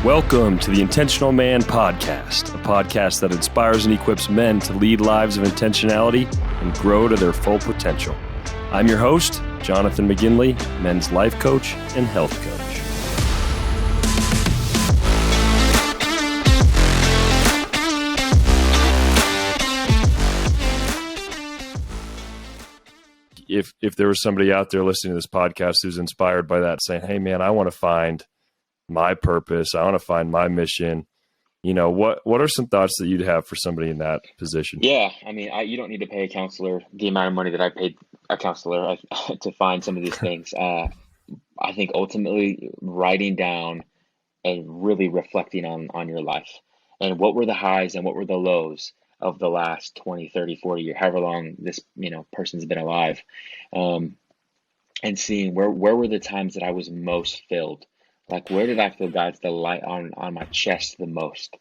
Welcome to the Intentional Man Podcast, a podcast that inspires and equips men to lead lives of intentionality and grow to their full potential. I'm your host, Jonathan McGinley, men's life coach and health coach. If there was somebody out there listening to this podcast who's inspired by that, saying, hey man, I want to find my purpose, I want to find my mission, you know, what are some thoughts that you'd have for somebody in that position? Yeah, I mean, you don't need to pay a counselor the amount of money that I paid a counselor to find some of these things. I think ultimately writing down and really reflecting on your life and what were the highs and what were the lows of the last 20, 30, 40 years, however long this, person's been alive, and seeing where were the times that I was most filled. Like, where did I feel God's delight on my chest the most?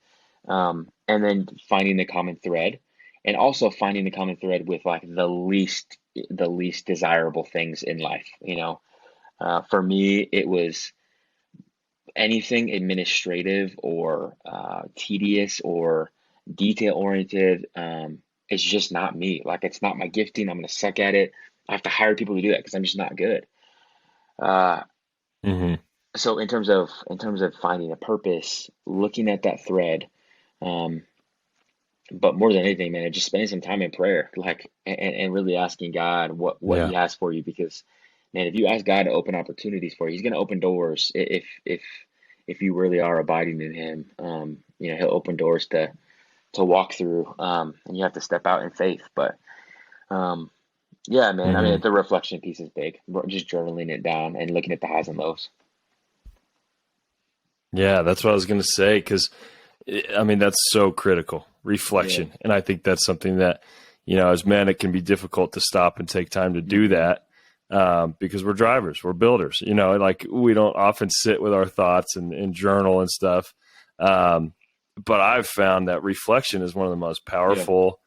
And then finding the common thread, and also finding the common thread with like the least desirable things in life. For me, it was anything administrative or tedious or detail oriented. It's just not me. Like, it's not my gifting. I'm going to suck at it. I have to hire people to do that because I'm just not good. So in terms of finding a purpose, looking at that thread, but more than anything, man, just spending some time in prayer, like, and really asking God what He has for you. Because, man, if you ask God to open opportunities for you, He's going to open doors. If you really are abiding in Him, He'll open doors to walk through, and you have to step out in faith. But yeah, man, I mean, the reflection piece is big. Just journaling it down and looking at the highs and lows. Yeah, that's what I was going to say, because, I mean, that's so critical, reflection. Yeah. And I think that's something that, as men, it can be difficult to stop and take time to do that, because we're drivers, we're builders, like we don't often sit with our thoughts and journal and stuff. But I've found that reflection is one of the most powerful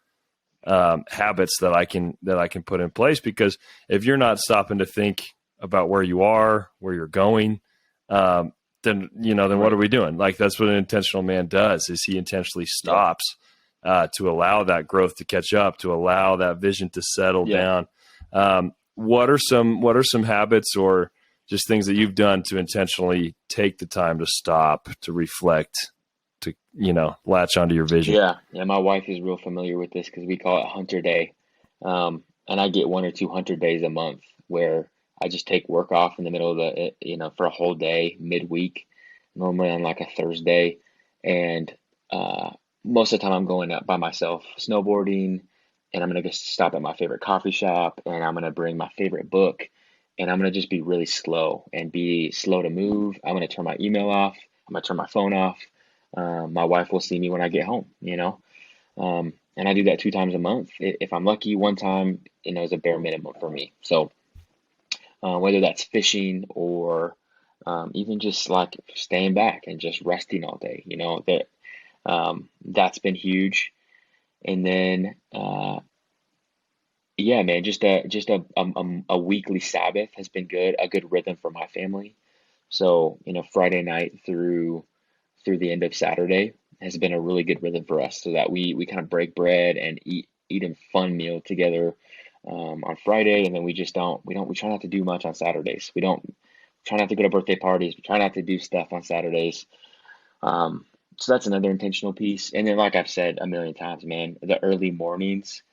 habits that I can put in place, because if you're not stopping to think about where you are, where you're going, then what are we doing? Like, that's what an intentional man does, is he intentionally stops to allow that growth to catch up, to allow that vision to settle down. What are some habits or just things that you've done to intentionally take the time to stop, to reflect, to, latch onto your vision? Yeah. My wife is real familiar with this because we call it Hunter Day. And I get 1 or 2 Hunter days a month where I just take work off in the middle of the, for a whole day, midweek, normally on like a Thursday. And most of the time I'm going out by myself snowboarding, and I'm going to go stop at my favorite coffee shop, and I'm going to bring my favorite book, and I'm going to just be really slow and be slow to move. I'm going to turn my email off. I'm going to turn my phone off. My wife will see me when I get home, and I do that 2 times a month. If I'm lucky, 1 time, is a bare minimum for me. So whether that's fishing or even just like staying back and just resting all day, that's been huge. And then, man, just a weekly Sabbath has been good, a good rhythm for my family. So, Friday night through the end of Saturday has been a really good rhythm for us, so that we kind of break bread and eat a fun meal together on Friday, and then we try not to do much on Saturdays. We try not to go to birthday parties. We try not to do stuff on Saturdays. So that's another intentional piece. And then, like I've said a million times, man, the early mornings,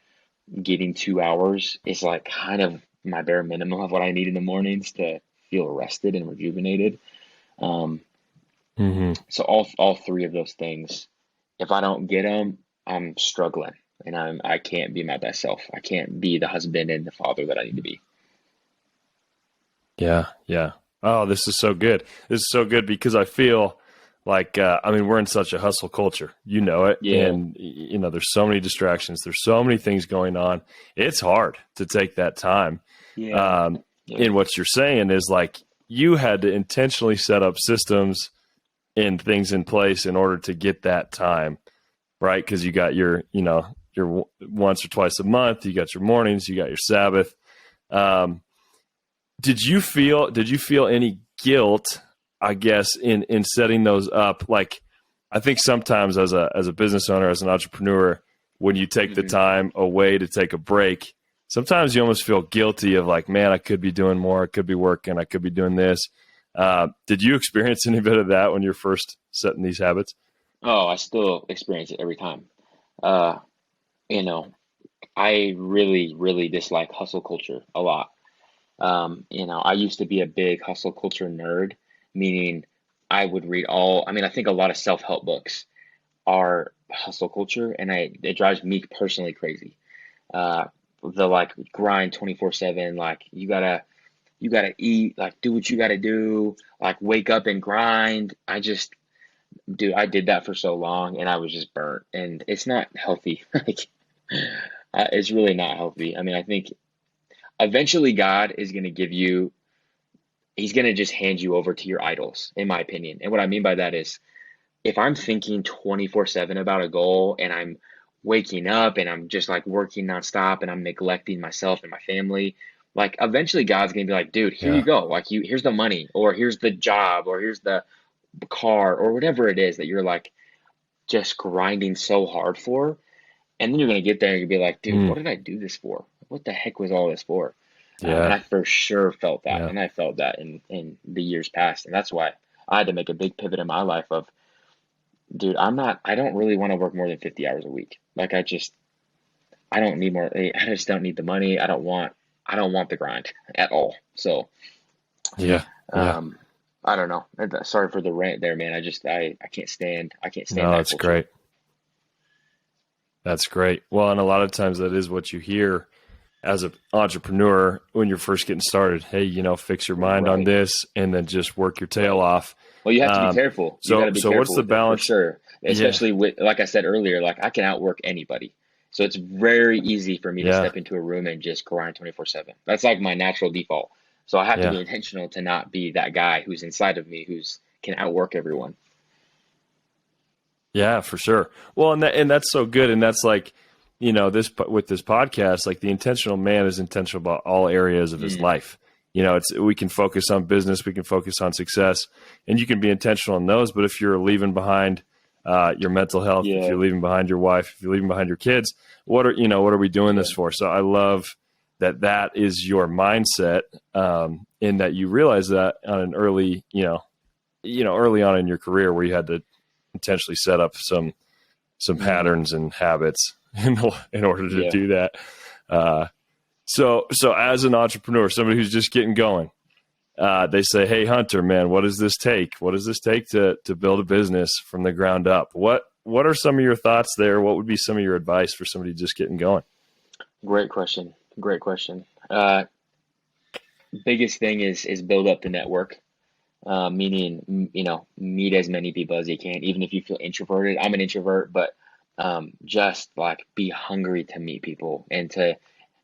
getting 2 hours is like kind of my bare minimum of what I need in the mornings to feel rested and rejuvenated. So all 3 of those things, if I don't get them, I'm struggling. And I can't be my best self. I can't be the husband and the father that I need to be. Yeah. Oh, this is so good. This is so good because I feel like, we're in such a hustle culture, it. Yeah. And, there's so many distractions. There's so many things going on. It's hard to take that time. And what you're saying is, like, you had to intentionally set up systems and things in place in order to get that time, right? Because you got your once or twice a month, you got your mornings, you got your Sabbath. Did you feel any guilt I guess in setting those up, like I think sometimes as a business owner, as an entrepreneur, when you take the time away to take a break, sometimes you almost feel guilty of like, man, I could be doing more, I could be working, I could be doing this. Did you experience any bit of that when you're first setting these habits? Oh, I still experience it every time. Uh, you know, I really, really dislike hustle culture a lot. I used to be a big hustle culture nerd, meaning I would read I think a lot of self-help books are hustle culture, and it drives me personally crazy. Uh, the like grind 24/7, like you gotta eat, like do what you gotta do, like wake up and grind. Dude, I did that for so long and I was just burnt, and it's not healthy. Like, it's really not healthy. I mean, I think eventually God is going to he's going to just hand you over to your idols, in my opinion. And what I mean by that is if I'm thinking 24/7 about a goal and I'm waking up and I'm just like working nonstop and I'm neglecting myself and my family, like eventually God's going to be like, dude, here you Yeah. go. Like here's the money, or here's the job, or here's the car, or whatever it is that you're like just grinding so hard for. And then you're going to get there and you'll be like, dude, Mm, what did I do this for? What the heck was all this for? And yeah. I for sure felt that. Yeah. And I felt that in the years past. And that's why I had to make a big pivot in my life of, dude, I don't really want to work more than 50 hours a week. Like I don't need more. I just don't need the money. I don't want the grind at all. So, Yeah. Yeah. um, I don't know. Sorry for the rant there, man. I can't stand No, that that's culture. great. That's great. Well, and a lot of times that is what you hear as an entrepreneur when you're first getting started. Hey, fix your mind on Right. this and then just work your tail Right. off. Well, you have to be Um, careful. You got so, to be so what's careful the with it for balance? sure. Yeah. Especially with, like I said earlier, like I can outwork anybody. So it's very easy for me to Yeah. step into a room and just grind 24/7. That's like my natural default. So I have to be Yeah. intentional to not be that guy who's inside of me who's can outwork everyone. Yeah, for sure. Well, and that's so good. And that's like, this with this podcast, like the intentional man is intentional about all areas of his Mm, life. We can focus on business, we can focus on success, and you can be intentional in those. But if you're leaving behind your mental health, if yeah, you're leaving behind your wife, if you're leaving behind your kids, what are we doing yeah, this for? So I love that is your mindset, in that you realize that on an early, early on in your career where you had to intentionally set up some mm, patterns and habits in order to yeah. do that. Uh, so as an entrepreneur, somebody who's just getting going, they say, "Hey, Hunter, man, what does this take? What does this take to build a business from the ground up? What are some of your thoughts there? What would be some of your advice for somebody just getting going?" Great question. Great question. Biggest thing is build up the network. Meaning, meet as many people as you can, even if you feel introverted. I'm an introvert, but just like be hungry to meet people and to,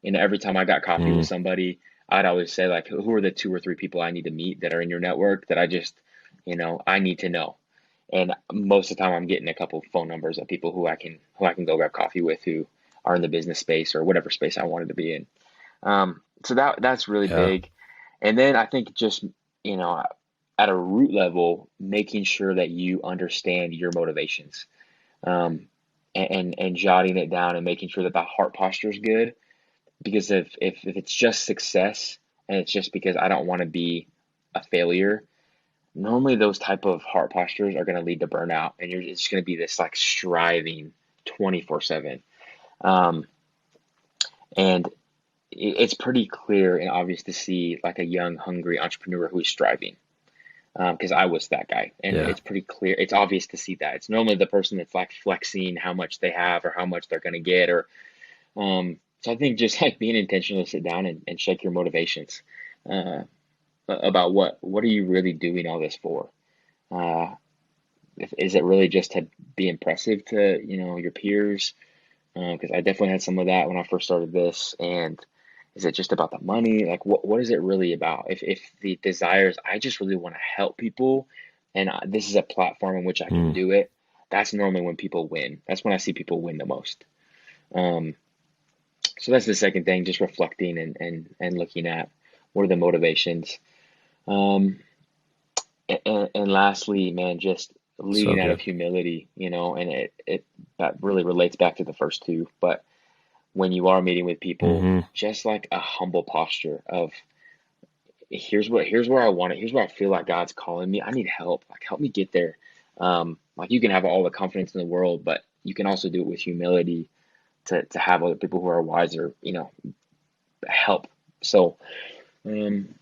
every time I got coffee with Mm, somebody, I'd always say like, who are the two or three people I need to meet that are in your network that I need to know. And most of the time, I'm getting a couple phone numbers of people who I can go grab coffee with who are in the business space or whatever space I wanted to be in. So that's really yeah, big. And then I think just, you know, at a root level, making sure that you understand your motivations, um, and jotting it down and making sure that the heart posture is good. Because if it's just success and it's just because I don't want to be a failure, normally those type of heart postures are going to lead to burnout, and it's just going to be this like striving 24/7. Um, and it's pretty clear and obvious to see like a young, hungry entrepreneur who is striving. Because I was that guy, and yeah, it's pretty clear. It's obvious to see that. It's normally the person that's like flexing how much they have or how much they're going to get, or so I think just like being intentional to sit down and check your motivations, uh, about what are you really doing all this for? Uh, is it really just to be impressive to your peers? Because I definitely had some of that when I first started this. And is it just about the money? Like, what is it really about? If the desire is, I just really want to help people, and this is a platform in which I can mm, do it. That's normally when people win. That's when I see people win the most. Um, so that's the second thing, just reflecting and looking at what are the motivations. Um, And lastly, man, just So leading out of good. humility, and it that really relates back to the first two. But when you are meeting with people, Hmm. just like a humble posture of here's where I want it, here's where I feel like God's calling me. I need help. Like help me get there. Like you can have all the confidence in the world, but you can also do it with humility to have other people who are wiser, help. So um,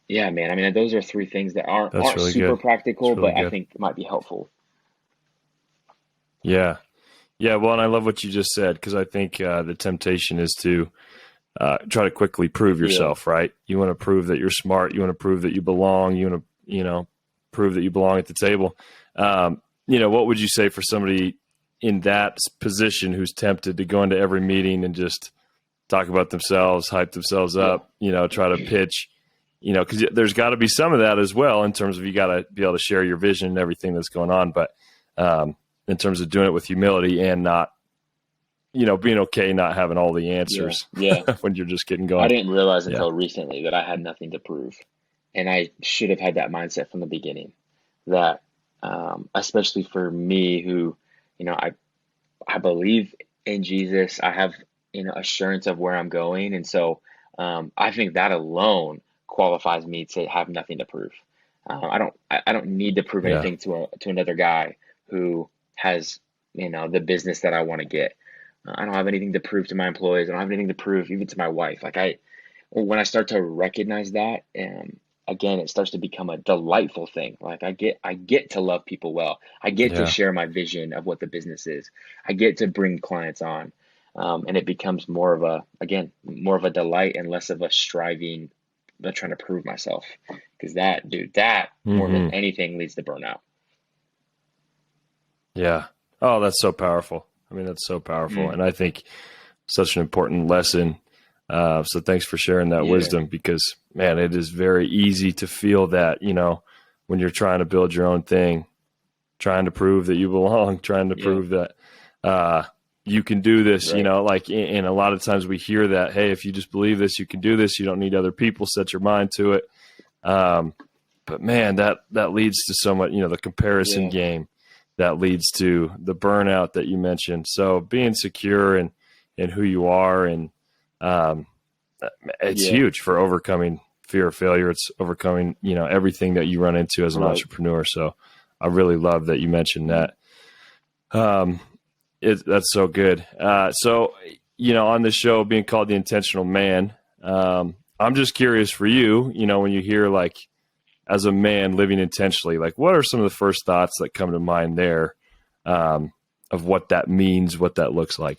yeah, man. I mean, those are three things that aren't That's aren't really super good. practical, It's really but I good. think might be helpful. Yeah. Yeah. Well, and I love what you just said, because I think the temptation is to try to quickly prove Yeah. yourself, right? You want to prove that you're smart. You want to prove that you belong. You want to, prove that you belong at the table. What would you say for somebody in that position who's tempted to go into every meeting and just talk about themselves, hype themselves Yeah. up, try to pitch, because there's got to be some of that as well in terms of you got to be able to share your vision and everything that's going on. But in terms of doing it with humility and not, being okay not having all the Yeah. answers Yeah. when you're just getting I going. didn't realize Yeah. until recently that I had nothing to prove. And I should have had that mindset from the beginning that, especially for me who, I believe in Jesus, I have, assurance of where I'm going. And so I think that alone qualifies me to have nothing to prove. I don't need to prove Yeah. anything to another guy who has, the business that I want to get. I don't have anything to prove to my employees. I don't have anything to prove even to my wife. When I start to recognize that, again, it starts to become a delightful thing. Like I get to love people well. I get to Yeah. share my vision of what the business is. I get to bring clients on, and it becomes more of a delight and less of a striving, trying to prove myself. Because that more than Hmm. anything leads to burnout. Yeah. Oh, that's so powerful. I mean, that's so powerful. Mm, And I think such an important lesson. So thanks for sharing that yeah, wisdom, because, man, it is very easy to feel that, when you're trying to build your own thing, trying to prove that you belong, trying to yeah, prove that you can do this, right, and a lot of times we hear that, hey, if you just believe this, you can do this. You don't need other people. Set your mind to it. Um, but man, that leads to so much, the comparison yeah, game that leads to the burnout that you mentioned. So being secure in who you are, and um, it's yeah, huge for overcoming fear of failure. It's overcoming, everything that you run into as an right. entrepreneur. So I really love that you mentioned Mm, that. Um, that's so good. So, on the show being called The Intentional Man, I'm just curious for you, when you hear like, as a man living intentionally, like what are some of the first thoughts that come to mind there, of what that means, what that looks like?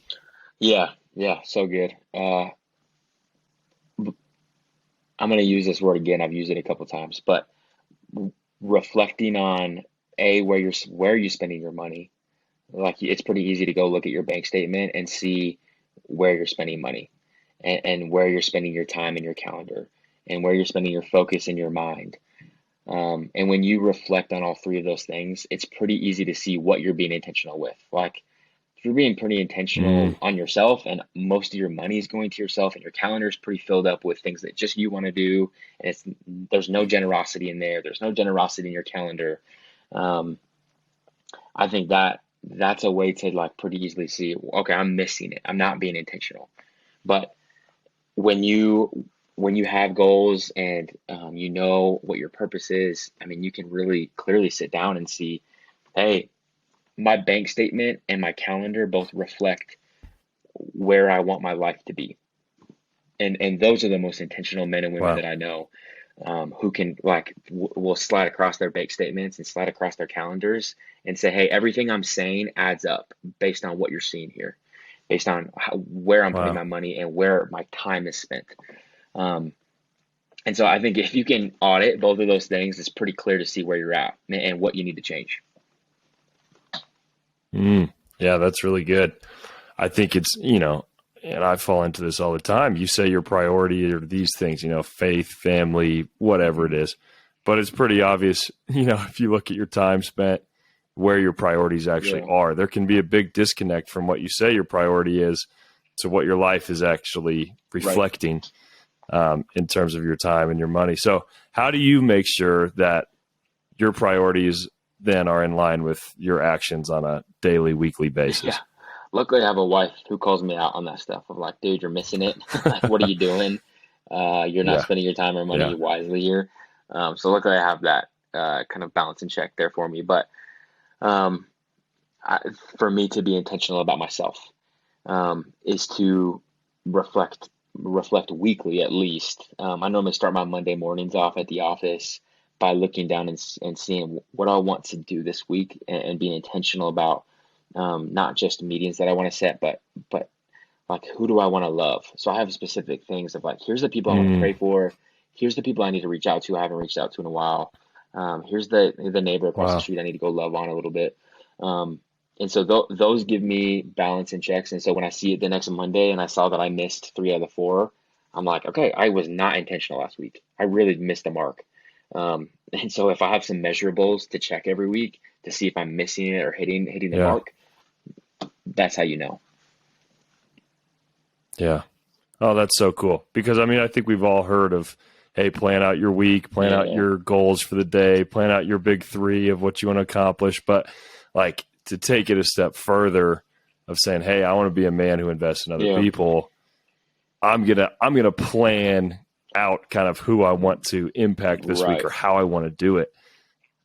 yeah, yeah. So good. I'm going to use this word again. I've used it a couple times, but reflecting on where you're spending your money. Like it's pretty easy to go look at your bank statement and see where you're spending money, and where you're spending your time in your calendar, and where you're spending your focus in your mind. And when you reflect on all three of those things, it's pretty easy to see what you're being intentional with. Like if you're being pretty Mm, intentional on yourself and most of your money is going to yourself and your calendar is pretty filled up with things that just you want to do, and there's no generosity in there's no generosity in your calendar. um, I think that's a way to like pretty easily see, okay, I'm missing it, I'm not being intentional. But when you have goals and you know what your purpose is, I mean, you can really clearly sit down and see, hey, my bank statement and my calendar both reflect where I want my life to be. And those are the most intentional men and women wow. that I know, who can like will slide across their bank statements and slide across their calendars and say, hey, everything I'm saying adds up based on what you're seeing here, based on where I'm putting Wow. my money and where my time is spent. Um, and so I think if you can audit both of those things, it's pretty clear to see where you're at and what you need to change. Mm, yeah, that's really good. I think it's, and I fall into this all the time. You say your priority are these things, faith, family, whatever Hmm. it is. But it's pretty obvious, if you look at your time spent, where your priorities actually Yeah, are. There can be a big disconnect from what you say your priority is to what your life is actually right. reflecting, in terms of your time and your money. So, how do you make sure that your priorities then are in line with your actions on a daily, weekly basis. Yeah. Luckily, I have a wife who calls me out on that stuff. I'm like, dude, you're missing it. Like, what are you doing? You're not Yeah. spending your time or money Yeah. wisely here. So luckily, I have that kind of balance in check there for me. But um, for me to be intentional about myself is to reflect weekly at least. I normally start my Monday mornings off at the office by looking down and seeing what I want to do this week and being intentional about not just meetings that I want to set, but like who do I want to love? So I have specific things of like, here's the people I want to pray for. Here's the people I need to reach out to. I haven't reached out to in a while. Here's the neighbor across the Wow. street I need to go love on a little bit. And so those give me balance and checks. And so when I see it the next Monday and I saw that I missed 3 out of the 4, I'm like, okay, I was not intentional last week. I really missed the mark. And so if I have some measurables to check every week to see if I'm missing it or hitting the Yeah. mark, that's how you know. Yeah. Oh, that's so cool. Because I mean, I think we've all heard of, hey, plan out your week, plan out Yeah. your goals for the day, plan out your big 3 of what you want to accomplish. But like to take it a step further of saying, hey, I want to be a man who invests in other Yeah. people. I'm gonna plan out kind of who I want to impact this week Right. or how I want to do it.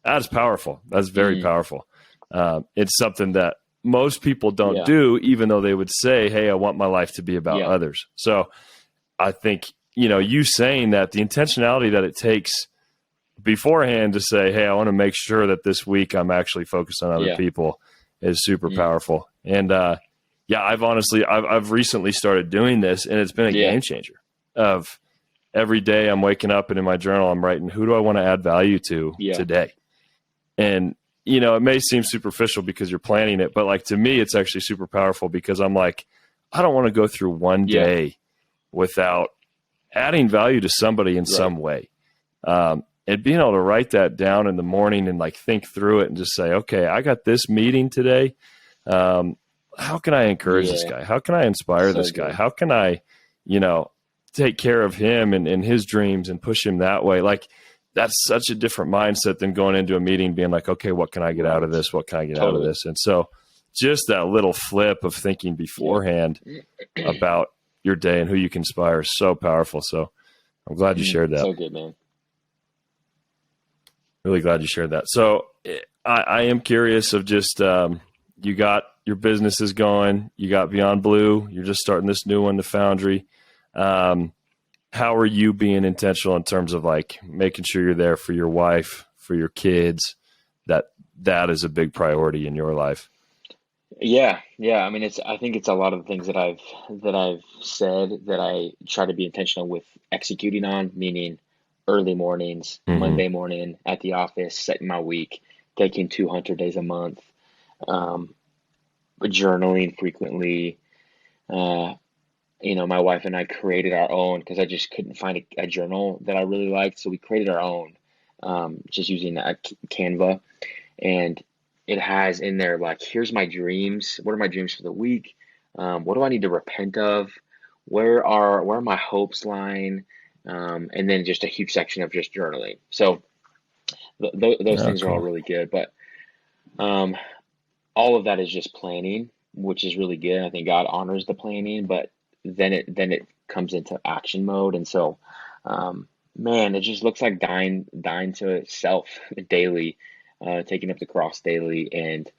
That's powerful. That's very powerful. It's something that most people don't Yeah. do, even though they would say, hey, I want my life to be about Yeah. others. So I think, you saying that, the intentionality that it takes beforehand to say, hey, I want to make sure that this week I'm actually focused on other Yeah. people is super powerful. And I've recently started doing this, and it's been a Yeah. game changer. Of every day I'm waking up and in my journal I'm writing, who do I want to add value to Yeah. today? And it may seem superficial because you're planning it, but like to me, it's actually super powerful because I'm like, I don't want to go through one Yeah. day without adding value to somebody in Right. some way. And being able to write that down in the morning and like think through it and just say, okay, I got this meeting today. How can I encourage this Yeah. guy? How can I inspire So this guy? good. How can I, take care of him and his dreams and push him that way? Like that's such a different mindset than going into a meeting being like, okay, what can I get out of this? What can I get out of Totally. this? And so just that little flip of thinking beforehand about your day and who you can inspire is so powerful. So I'm glad you shared that. So good, man. Really glad you shared that. So I am curious of just, you got your businesses going, you got Beyond Blue, you're just starting this new one, the Foundry. How are you being intentional in terms of like making sure you're there for your wife, for your kids, that is a big priority in your life? Yeah. Yeah. I mean, I think it's a lot of the things that I've said that I try to be intentional with executing on, meaning early mornings, Monday morning at the office, setting my week, taking 200 days a month, journaling frequently. My wife and I created our own because I just couldn't find a journal that I really liked. So we created our own, just using a Canva. And it has in there, like, here's my dreams. What are my dreams for the week? What do I need to repent of? Where are my hopes lying? And then just a huge section of just journaling. So those things are all Cool. really good. But all of that is just planning, which is really good. I think God honors the planning, but then it comes into action mode. And so, man, it just looks like dying to self daily, taking up the cross daily. And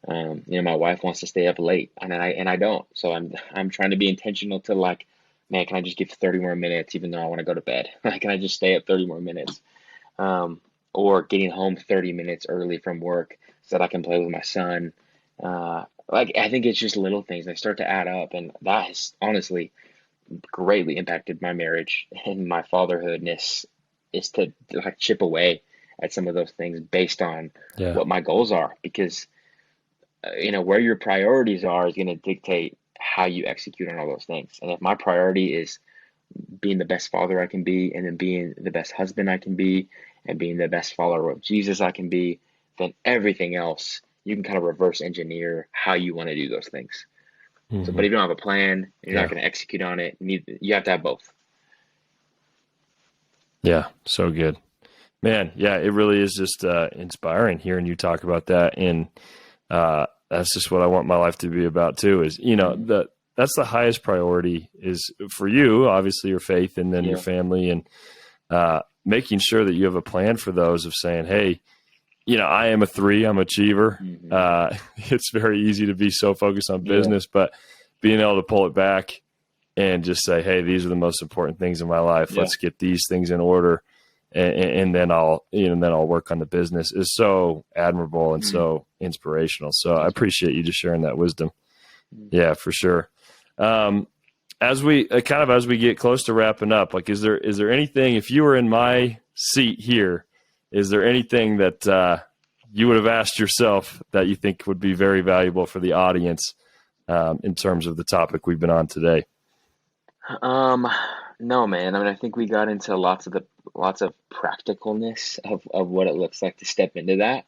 my wife wants to stay up late, and I don't. So I'm trying to be intentional to like, man, can I just give 30 more minutes, even though I want to go to bed? Like, can I just stay up 30 more minutes? Or getting home 30 minutes early from work so that I can play with my son. I think it's just little things that start to add up, and that has honestly greatly impacted my marriage and my fatherhoodness. Is to like chip away at some of those things based on Yeah. what my goals are, because where your priorities are is going to dictate how you execute on all those things. And if my priority is being the best father I can be, and then being the best husband I can be, and being the best follower of Jesus I can be, then everything else you can kind of reverse engineer how you want to do those things. So, but if you don't have a plan, you're not going to execute on it. You have to have both. Yeah. So good. Man, yeah, it really is just inspiring hearing you talk about that. And that's just what I want my life to be about too, is, that's the highest priority is for you, obviously your faith, and then your family, and making sure that you have a plan for those of saying, hey, I am a 3, I'm an achiever. It's very easy to be so focused on business, but being able to pull it back and just say, hey, these are the most important things in my life. Let's get these things in order. And then I'll work on the business is so admirable and so inspirational. So I appreciate you just sharing that wisdom. Yeah, for sure. As we get close to wrapping up, like, is there anything, if you were in my seat here, is there anything that you would have asked yourself that you think would be very valuable for the audience in terms of the topic we've been on today? No, man. I mean, I think we got into lots of practicalness of what it looks like to step into that.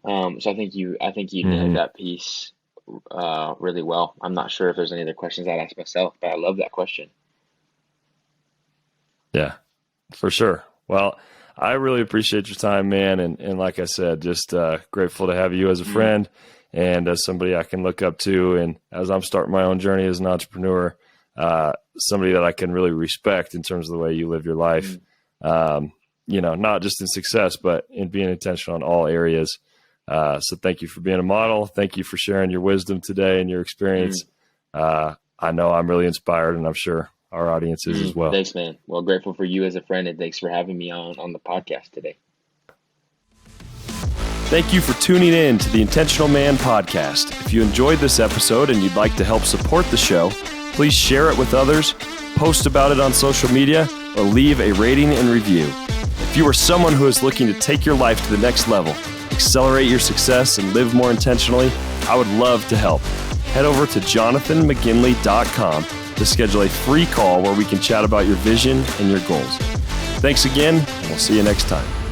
So I think you nailed that piece really well. I'm not sure if there's any other questions I'd ask myself, but I love that question. Yeah, for sure. Well, I really appreciate your time, man. And like I said, just grateful to have you as a friend and as somebody I can look up to. And as I'm starting my own journey as an entrepreneur, somebody that I can really respect in terms of the way you live your life, not just in success, but in being intentional in all areas. So thank you for being a model. Thank you for sharing your wisdom today and your experience. I know I'm really inspired, and I'm sure our audience is as well. Thanks, man. Well, grateful for you as a friend, and thanks for having me on the podcast today. Thank you for tuning in to the Intentional Man podcast. If you enjoyed this episode and you'd like to help support the show, please share it with others, post about it on social media, or leave a rating and review. If you are someone who is looking to take your life to the next level, accelerate your success, and live more intentionally, I would love to help. Head over to jonathanmcginley.com to schedule a free call where we can chat about your vision and your goals. Thanks again, and we'll see you next time.